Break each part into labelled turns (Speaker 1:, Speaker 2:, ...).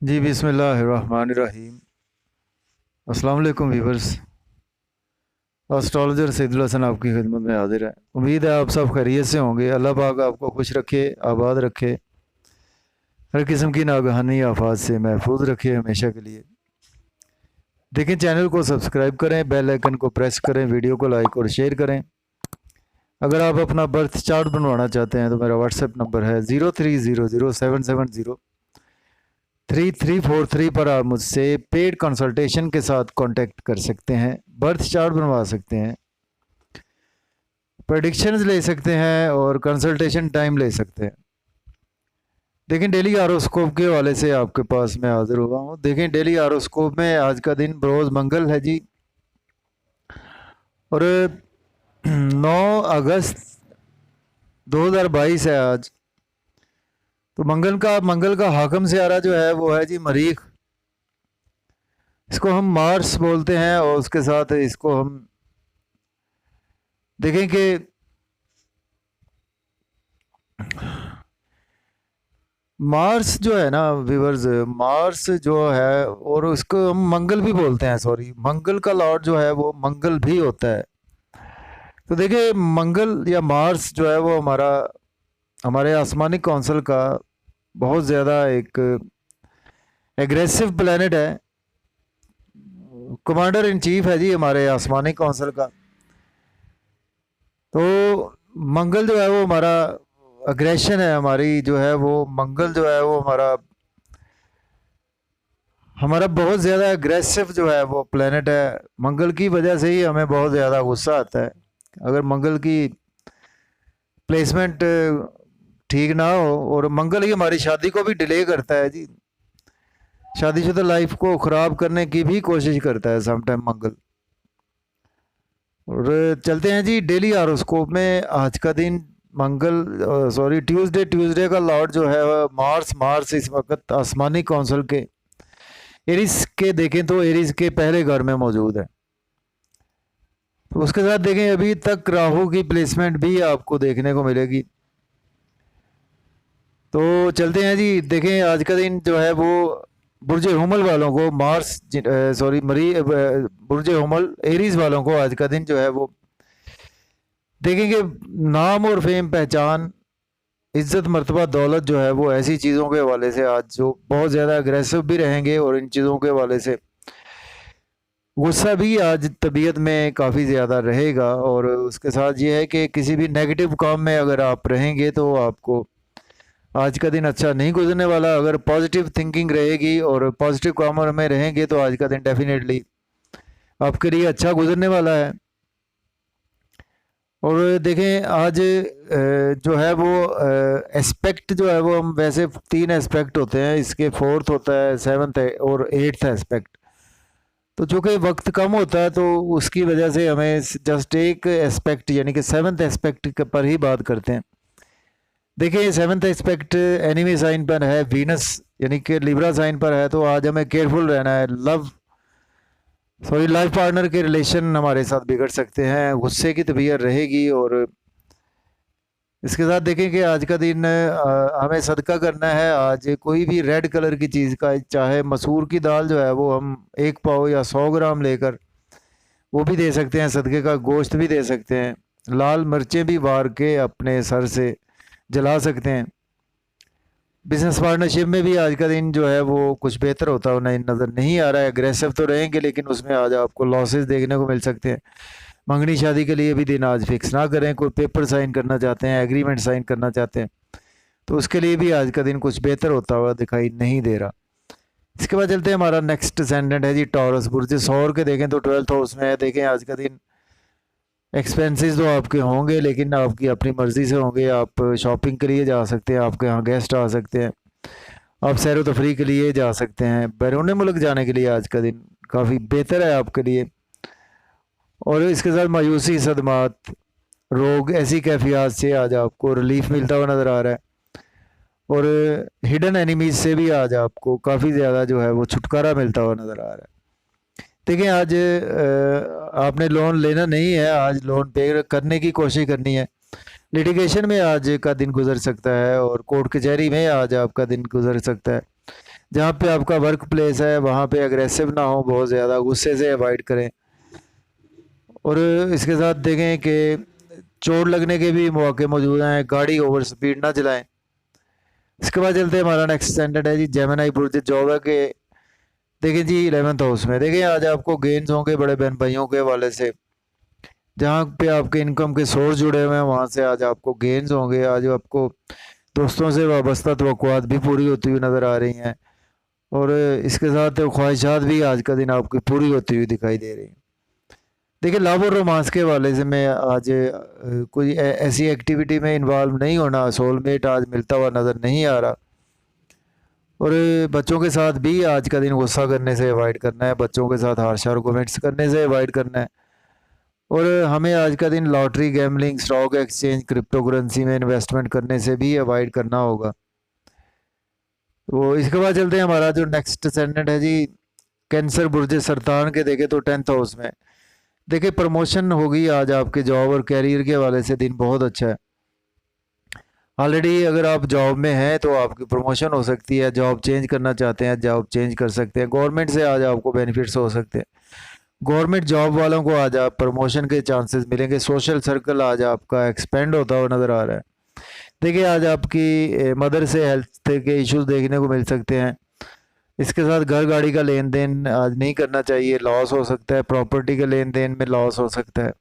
Speaker 1: जी बिस्मिल्लाहिर्रहमानिर्रहीम। अस्सलाम वालेकुम व्यूवर्स। एस्ट्रोलॉजर सैदुल हसन आपकी खिदमत में हाजिर है। उम्मीद है आप सब खैरियत से होंगे। अल्लाह पाक आपको खुश रखे, आबाद रखे, हर किस्म की नागहानी आफात से महफूज रखे हमेशा के लिए। देखें, चैनल को सब्सक्राइब करें, बेल आइकन को प्रेस करें, वीडियो को लाइक और शेयर करें। अगर आप अपना बर्थ चार्ट बनवाना चाहते हैं तो मेरा व्हाट्सएप नंबर है 0300770343 पर आप मुझसे पेड कंसल्टेशन के साथ कांटेक्ट कर सकते हैं, बर्थ चार्ट बनवा सकते हैं, प्रेडिक्शंस ले सकते हैं और कंसल्टेशन टाइम ले सकते हैं। देखें, डेली आरोस्कोप के हवाले से आपके पास मैं हाजिर हुआ हूँ। देखें, डेली आरोस्कोप में आज का दिन बरोज़ मंगल है जी, और 9 अगस्त 2022 है आज। तो मंगल का हाकम सियारा जो है वो है जी मरीख। इसको हम मार्स बोलते हैं और उसके साथ इसको हम देखें कि मार्स जो है ना व्यूवर्स, मार्स जो है, और उसको हम मंगल भी बोलते हैं, सॉरी, मंगल का लॉर्ड जो है वो मंगल भी होता है। तो देखिए, मंगल या मार्स जो है वो हमारे आसमानी काउंसिल का बहुत ज़्यादा एक एग्रेसिव प्लेनेट है, कमांडर इन चीफ है जी हमारे आसमानी काउंसिल का। तो मंगल जो है वो हमारा अग्रेशन है, हमारी जो है वो मंगल जो है वो हमारा बहुत ज़्यादा अग्रेसिव जो है वो प्लेनेट है। मंगल की वजह से ही हमें बहुत ज़्यादा गुस्सा आता है। अगर मंगल की प्लेसमेंट ठीक ना हो, और मंगल ही हमारी शादी को भी डिले करता है जी, शादीशुदा लाइफ को ख़राब करने की भी कोशिश करता है समटाइम मंगल। और चलते हैं जी डेली हॉरोस्कोप में। आज का दिन ट्यूसडे का लॉर्ड जो है मार्स इस वक्त आसमानी काउंसिल के एरिस के देखें तो एरिस के पहले घर में मौजूद है। तो उसके साथ देखें, अभी तक राहु की प्लेसमेंट भी आपको देखने को मिलेगी। तो चलते हैं जी, देखें आज का दिन जो है वो बुर्ज हुमल वालों को बुर्ज हुमल एरीज वालों को आज का दिन जो है वो देखेंगे नाम और फेम, पहचान, इज्जत, मर्तबा, दौलत जो है वो ऐसी चीज़ों के हवाले से आज जो बहुत ज़्यादा अग्रेसिव भी रहेंगे, और इन चीज़ों के हवाले से गुस्सा भी आज तबीयत में काफ़ी ज़्यादा रहेगा। और उसके साथ ये है कि किसी भी नेगेटिव काम में अगर आप रहेंगे तो आपको आज का दिन अच्छा नहीं गुजरने वाला। अगर पॉजिटिव थिंकिंग रहेगी और पॉजिटिव कामों में रहेंगे तो आज का दिन डेफिनेटली आपके लिए अच्छा गुजरने वाला है। और देखें, आज जो है वो एस्पेक्ट जो है वो हम वैसे 3 एस्पेक्ट होते हैं, इसके 4th होता है, 7th और 8th एस्पेक्ट। तो चूँकि वक्त कम होता है तो उसकी वजह से हमें जस्ट एक एस्पेक्ट यानी कि 7th एस्पेक्ट पर ही बात करते हैं। देखिए, 7th एस्पेक्ट एनिमी साइन पर है, वीनस यानी कि लिब्रा साइन पर है। तो आज हमें केयरफुल रहना है। लाइफ पार्टनर के रिलेशन हमारे साथ बिगड़ सकते हैं, गुस्से की तबीयत रहेगी। और इसके साथ देखें कि आज का दिन हमें सदका करना है। आज कोई भी रेड कलर की चीज़ का, चाहे मसूर की दाल जो है वो हम 1 पाव या 100 ग्राम लेकर वो भी दे सकते हैं, सदके का गोश्त भी दे सकते हैं। लाल मिर्चें भी वार के अपने सर से जला सकते हैं। बिजनेस पार्टनरशिप में भी आज का दिन जो है वो कुछ बेहतर होता है नहीं नज़र नहीं आ रहा है। एग्रेसिव तो रहेंगे लेकिन उसमें आज आपको लॉसेस देखने को मिल सकते हैं। मंगनी शादी के लिए भी दिन आज फिक्स ना करें। कोई पेपर साइन करना चाहते हैं, एग्रीमेंट साइन करना चाहते हैं, तो उसके लिए भी आज का दिन कुछ बेहतर होता हुआ दिखाई नहीं दे रहा। इसके बाद चलते हैं, हमारा नेक्स्ट असेंडेंट है जी टॉरस। बुर्ज सौर के देखें तो 12th हाउस में है। देखें, आज का दिन एक्सपेंसेस तो आपके होंगे लेकिन आपकी अपनी मर्ज़ी से होंगे। आप शॉपिंग के लिए जा सकते हैं, आपके यहाँ गेस्ट आ सकते हैं, आप सैर व तफरी के लिए जा सकते हैं, बैरून मुल्क जाने के लिए आज का दिन काफ़ी बेहतर है आपके लिए। और इसके साथ मायूसी, सदमात, रोग, ऐसी कैफियत से आज आपको रिलीफ मिलता हुआ नज़र आ रहा है। और हिडन एनिमीज से भी आज आपको काफ़ी ज़्यादा जो है वो छुटकारा मिलता हुआ नज़र आ रहा है। देखिए, आज आपने लोन लेना नहीं है, आज लोन पे करने की कोशिश करनी है। लिटिगेशन में आज का दिन गुजर सकता है और कोर्ट कचहरी में आज आपका दिन गुजर सकता है। जहाँ पे आपका वर्क प्लेस है वहाँ पे एग्रेसिव ना हो, बहुत ज़्यादा गुस्से से अवॉइड करें। और इसके साथ देखें कि चोट लगने के भी मौके मौजूद हैं, गाड़ी ओवर स्पीड ना चलाएं। इसके बाद चलते हैं, हमारा नेक्स्ट स्टैंडर्ड है जी जेमिनी बुर्ज जॉब है कि देखें जी 11th हाउस में देखें आज आपको गेन्स होंगे बड़े बहन भाइयों के हवाले से, जहाँ पे आपके इनकम के सोर्स जुड़े हुए हैं वहाँ से आज आपको गेन्स होंगे। आज आपको दोस्तों से वाबस्ता तवक्कुआत भी पूरी होती हुई नज़र आ रही हैं, और इसके साथ ख्वाहिशात भी आज का दिन आपकी पूरी होती हुई दिखाई दे रही हैं। देखिए लव और रोमांस के हवाले से मैं आज कोई ऐसी एक्टिविटी में इन्वॉल्व नहीं होना, सोलमेट आज मिलता हुआ नज़र नहीं आ रहा। और बच्चों के साथ भी आज का दिन गुस्सा करने से अवॉइड करना है, बच्चों के साथ हार्श आर्गूमेंट्स करने से अवॉइड करना है। और हमें आज का दिन lottery, gambling, stock exchange, crypto currency में इन्वेस्टमेंट करने से भी अवॉइड करना होगा। तो इसके बाद चलते हैं, हमारा जो नेक्स्ट सेगमेंट है जी कैंसर बुर्ज सरतान के देखें तो 10th हाउस में देखिए प्रमोशन होगी आज आपके जॉब और कैरियर के हवाले से दिन बहुत अच्छा है। ऑलरेडी अगर आप जॉब में हैं तो आपकी प्रमोशन हो सकती है, जॉब चेंज करना चाहते हैं जॉब चेंज कर सकते हैं, गवर्नमेंट से आज आपको बेनिफिट्स हो सकते हैं, गवर्नमेंट जॉब वालों को आज आप प्रमोशन के चांसेस मिलेंगे, सोशल सर्कल आज आपका एक्सपेंड होता हुआ नज़र आ रहा है। देखिए आज आपकी मदर से हेल्थ के इश्यूज देखने को मिल सकते हैं। इसके साथ घर गाड़ी का लेन देन आज नहीं करना चाहिए, लॉस हो सकता है, प्रॉपर्टी के लेन देन में लॉस हो सकता है,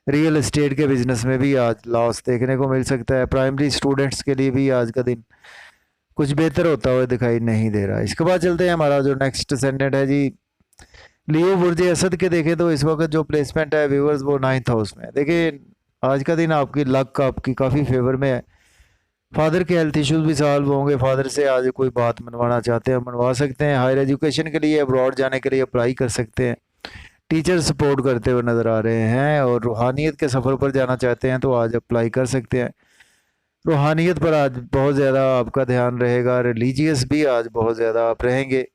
Speaker 1: रियल एस्टेट के बिजनेस में भी आज लॉस देखने को मिल सकता है। प्राइमरी स्टूडेंट्स के लिए भी आज का दिन कुछ बेहतर होता हुआ दिखाई नहीं दे रहा। इसके बाद चलते हैं, हमारा जो नेक्स्ट सेगमेंट है जी लियो बुर्ज असद के देखें तो इस वक्त जो प्लेसमेंट है व्यूअर्स वो 9th हाउस में। देखिए आज का दिन आपकी लक आपकी काफ़ी फेवर में है, फादर के हेल्थ इश्यूज भी सॉल्व होंगे, फादर से आज कोई बात मनवाना चाहते हैं मनवा सकते हैं, हायर एजुकेशन के लिए अब्रॉड जाने के लिए अप्लाई कर सकते हैं, टीचर सपोर्ट करते हुए नज़र आ रहे हैं, और रूहानियत के सफ़र पर जाना चाहते हैं तो आज अप्लाई कर सकते हैं। रूहानियत पर आज बहुत ज़्यादा आपका ध्यान रहेगा, रिलीजियस भी आज बहुत ज़्यादा आप रहेंगे।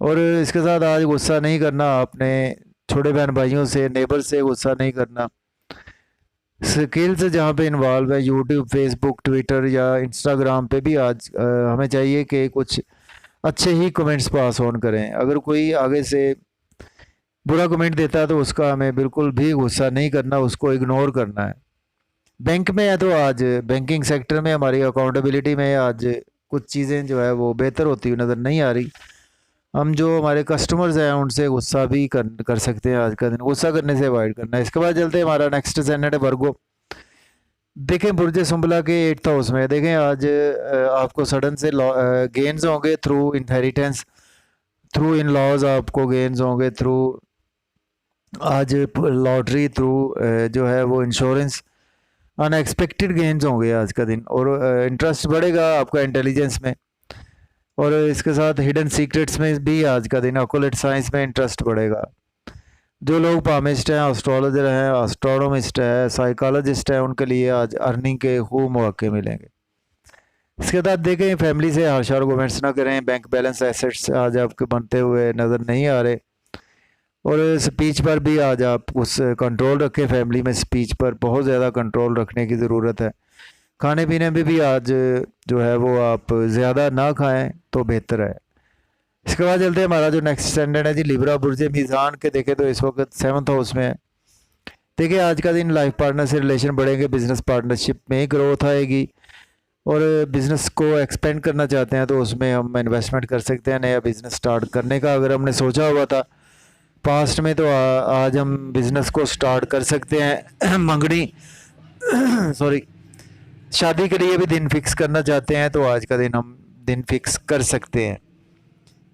Speaker 1: और इसके साथ आज गुस्सा नहीं करना, आपने छोटे बहन भाइयों से, नेबर से गुस्सा नहीं करना। स्किल्स जहाँ पे इन्वॉल्व है यूट्यूब, फेसबुक, ट्विटर या इंस्टाग्राम पे भी आज हमें चाहिए कि कुछ अच्छे ही कमेंट्स पास ऑन करें। अगर कोई आगे से बुरा कमेंट देता है तो उसका हमें बिल्कुल भी गुस्सा नहीं करना, उसको इग्नोर करना है। बैंक में है तो आज बैंकिंग सेक्टर में हमारी अकाउंटेबिलिटी में आज कुछ चीज़ें जो है वो बेहतर होती हुई नज़र नहीं आ रही। हम जो हमारे कस्टमर्स हैं उनसे गुस्सा भी कर सकते हैं, आज का दिन गुस्सा करने से अवॉइड करना है। इसके बाद चलते हैं, हमारा नेक्स्ट सेगमेंट है वर्गो। देखें बुर्ज सुंबला के 8th हाउस में देखें आज आपको सडन से गेन्स होंगे through inheritance, through in laws आपको गेन्स होंगे, थ्रू आज लॉटरी, थ्रू जो है वो इंश्योरेंस, अनएक्सपेक्टेड गेन्स होंगे आज का दिन। और इंटरेस्ट बढ़ेगा आपका इंटेलिजेंस में, और इसके साथ हिडन सीक्रेट्स में भी आज का दिन, ऑकल्ट साइंस में इंटरेस्ट बढ़ेगा। जो लोग पामिस्ट हैं, एस्ट्रोलॉजर हैं, एस्ट्रोनॉमिस्ट है, साइकोलॉजिस्ट है, उनके लिए आज अर्निंग के खूब मौके मिलेंगे। इसके बाद देखें फैमिली से हार्श आर्गूमेंट्स ना करें, बैंक बैलेंस एसेट्स आज आपके बनते हुए नज़र नहीं आ रहे, और स्पीच पर भी आज आप उस कंट्रोल रखें, फैमिली में स्पीच पर बहुत ज़्यादा कंट्रोल रखने की ज़रूरत है। खाने पीने में भी आज जो है वो आप ज़्यादा ना खाएं तो बेहतर है। इसके बाद चलते हैं, हमारा जो नेक्स्ट स्टैंडर्ड है जी लिब्रा बुर्ज मीज़ान के देखें तो इस वक्त 7th हाउस में है। देखिए आज का दिन लाइफ पार्टनर से रिलेशन बढ़ेंगे, बिजनेस पार्टनरशिप में ग्रोथ आएगी, और बिज़नेस को एक्सपेंड करना चाहते हैं तो उसमें हम इन्वेस्टमेंट कर सकते हैं नया बिज़नेस स्टार्ट करने का। अगर हमने सोचा हुआ था पास्ट में तो आज हम बिज़नेस को स्टार्ट कर सकते हैं। मंगनी सॉरी शादी के लिए भी दिन फिक्स करना चाहते हैं तो आज का दिन हम दिन फिक्स कर सकते हैं।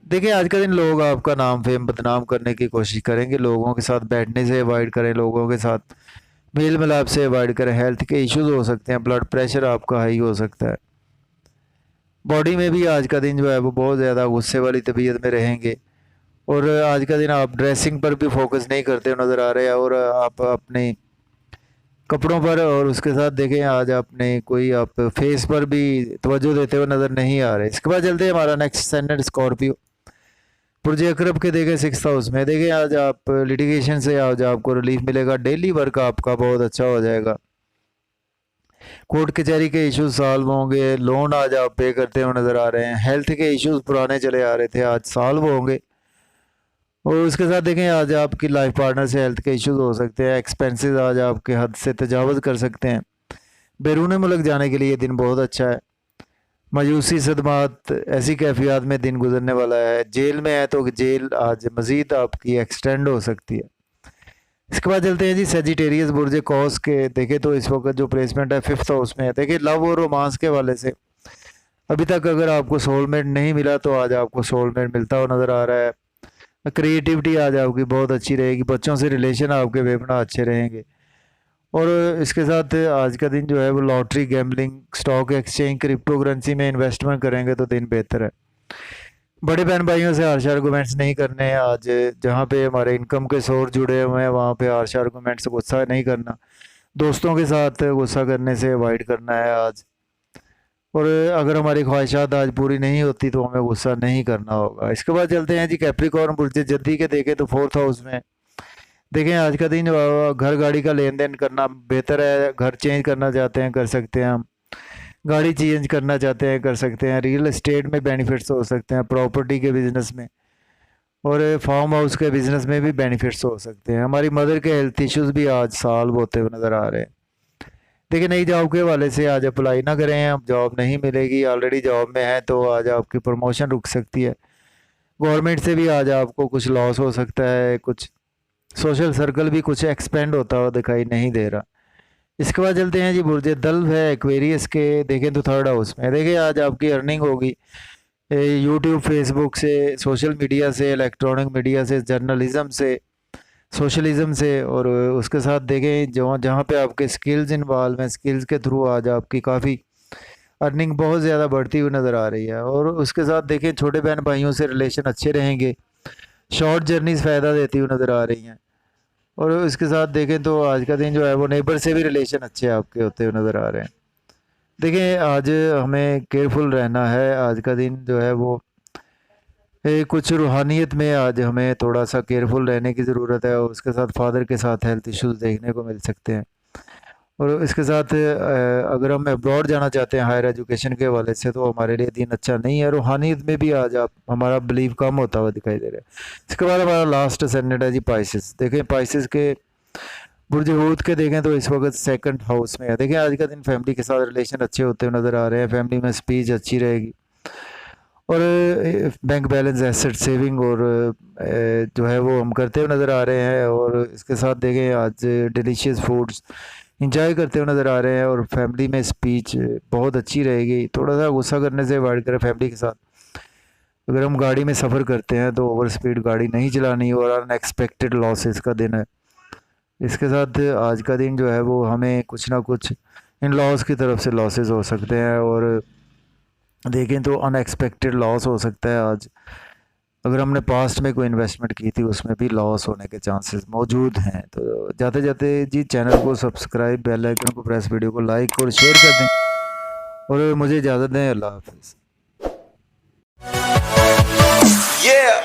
Speaker 1: देखिए आज का दिन लोग आपका नाम फेम बदनाम करने की कोशिश करेंगे, लोगों के साथ बैठने से अवॉइड करें, लोगों के साथ मेल मिलाप से अवॉइड करें, हेल्थ के इश्यूज हो सकते हैं, ब्लड प्रेशर आपका हाई हो सकता है। बॉडी में भी आज का दिन जो है वो बहुत ज़्यादा गुस्से वाली तबीयत में रहेंगे, और आज का दिन आप ड्रेसिंग पर भी फोकस नहीं करते नज़र आ रहे हैं, और आप अपने कपड़ों पर, और उसके साथ देखें आज आपने कोई आप फेस पर भी तवज्जो देते हुए नज़र नहीं आ रहे। इसके बाद चलते हैं, हमारा नेक्स्ट स्टैंडर्ड स्कॉर्पियो पुरजे अकरब के देखें 6th हाउस में। देखें आज आप लिटिगेशन से आज आपको रिलीफ मिलेगा, डेली वर्क आपका बहुत अच्छा हो जाएगा, कोर्ट कचहरी के इश्यूज सॉल्व होंगे, लोन आज आप पे करते हुए नज़र आ रहे हैं, हेल्थ के इश्यूज पुराने चले आ रहे थे आज सॉल्व होंगे। और उसके साथ देखें आज आपकी लाइफ पार्टनर से हेल्थ के इश्यूज हो सकते हैं, एक्सपेंसेस आज आपके हद से तजावज़ कर सकते हैं। बैरून मुल्क जाने के लिए दिन बहुत अच्छा है। मायूसी सदमात ऐसी कैफियत में दिन गुजरने वाला है। जेल में है तो जेल आज मज़ीद आपकी एक्सटेंड हो सकती है। इसके बाद चलते हैं जी सेजिटेरियस बुर्ज कौस के। देखें तो इस वक्त जो प्लेसमेंट है 5th हाउस में है। देखिए लव और रोमांस के वाले से अभी तक अगर आपको सोलमेट नहीं मिला तो आज आपको सोलमेट मिलता हुआ नज़र आ रहा है। क्रिएटिविटी आज आपकी बहुत अच्छी रहेगी, बच्चों से रिलेशन आपके बेपना अच्छे रहेंगे। और इसके साथ आज का दिन जो है वो lottery, gambling, stock exchange, crypto currency में इन्वेस्टमेंट करेंगे तो दिन बेहतर है। बड़े बहन भाइयों से हार्श आर्गूमेंट्स नहीं करने हैं आज। जहाँ पे हमारे इनकम के सोर्स जुड़े हुए हैं वहाँ पे हार्श आर्गूमेंट्स से गुस्सा नहीं करना। दोस्तों के साथ गुस्सा करने से अवॉइड करना है आज। और अगर हमारी ख्वाहिशात आज पूरी नहीं होती तो हमें गुस्सा नहीं करना होगा। इसके बाद चलते हैं जी कैप्रिकॉर्न बुर्ज जद्दी के। देखें तो 4th हाउस में देखें आज का दिन घर गाड़ी का लेन देन करना बेहतर है। घर चेंज करना चाहते हैं कर सकते हैं हम, गाड़ी चेंज करना चाहते हैं कर सकते हैं, रियल एस्टेट में बेनिफिट्स हो सकते हैं, प्रॉपर्टी के बिज़नेस में और फार्म हाउस के बिज़नेस में भी बेनिफिट्स हो सकते हैं। हमारी मदर के हेल्थ इश्यूज़ भी आज सॉल्व होते हुए नज़र आ रहे हैं। देखिए नई जॉब के वाले से आज अप्लाई ना करें, अब जॉब नहीं मिलेगी, ऑलरेडी जॉब में है तो आज आपकी प्रमोशन रुक सकती है। गवर्नमेंट से भी आज आपको कुछ लॉस हो सकता है, कुछ सोशल सर्कल भी कुछ एक्सपेंड होता हुआ दिखाई नहीं दे रहा। इसके बाद चलते हैं जी बुर्ज दल्व है एक्वेरियस के। देखें तो 3rd हाउस में। देखिए आज आपकी अर्निंग होगी यूट्यूब, फेसबुक से, सोशल मीडिया से, इलेक्ट्रॉनिक मीडिया से, जर्नलिज्म से, सोशलिज्म से। और उसके साथ देखें जो जहाँ पे आपके स्किल्स इन्वॉल्व हैं, स्किल्स के थ्रू आज आपकी काफ़ी अर्निंग बहुत ज़्यादा बढ़ती हुई नज़र आ रही है। और उसके साथ देखें छोटे बहन भाइयों से रिलेशन अच्छे रहेंगे, शॉर्ट जर्नीज़ फ़ायदा देती हुई नज़र आ रही हैं। और इसके साथ देखें तो आज का दिन जो है वो नेबर से भी रिलेशन अच्छे आपके होते हुए नज़र आ रहे हैं। देखिए आज हमें केयरफुल रहना है। आज का दिन जो है वो कुछ रूहानियत में आज हमें थोड़ा सा केयरफुल रहने की ज़रूरत है। और उसके साथ फादर के साथ हेल्थ इश्यूज़ देखने को मिल सकते हैं। और इसके साथ अगर हम अब्रॉड जाना चाहते हैं हायर एजुकेशन के हवाले से तो हमारे लिए दिन अच्छा नहीं है। रूहानियत में भी आज आप हमारा बिलीव कम होता हुआ दिखाई दे रहा है। इसके बाद हमारा लास्ट असेंडेंट है जी पाइसेस। देखें पाइसेस के बुर्ज हूत के देखें तो इस वक्त 2nd हाउस में है। देखें आज का दिन फैमिली के साथ रिलेशन अच्छे होते हुए नज़र आ रहे हैं, फैमिली में स्पीच अच्छी रहेगी। और बैंक बैलेंस, एसेट, सेविंग और जो है वो हम करते हुए नज़र आ रहे हैं। और इसके साथ देखें आज डिलीशियस फूड्स इंजॉय करते हुए नज़र आ रहे हैं। और फैमिली में स्पीच बहुत अच्छी रहेगी। थोड़ा सा गुस्सा करने से अवॉइड करें फैमिली के साथ। अगर हम गाड़ी में सफ़र करते हैं तो ओवर स्पीड गाड़ी नहीं चलानी। और अनएक्सपेक्टेड लॉसेस का दिन है। इसके साथ आज का दिन जो है वो हमें कुछ ना कुछ इन लॉस की तरफ से लॉसेस हो सकते हैं। और देखें तो अनएक्सपेक्टेड लॉस हो सकता है आज। अगर हमने पास्ट में कोई इन्वेस्टमेंट की थी उसमें भी लॉस होने के चांसेस मौजूद हैं। तो जाते जाते जी चैनल को सब्सक्राइब, बेल आइकन को प्रेस, वीडियो को लाइक और शेयर कर दें। और मुझे इजाज़त दें। अल्लाह हाफिज़।
Speaker 2: Yeah.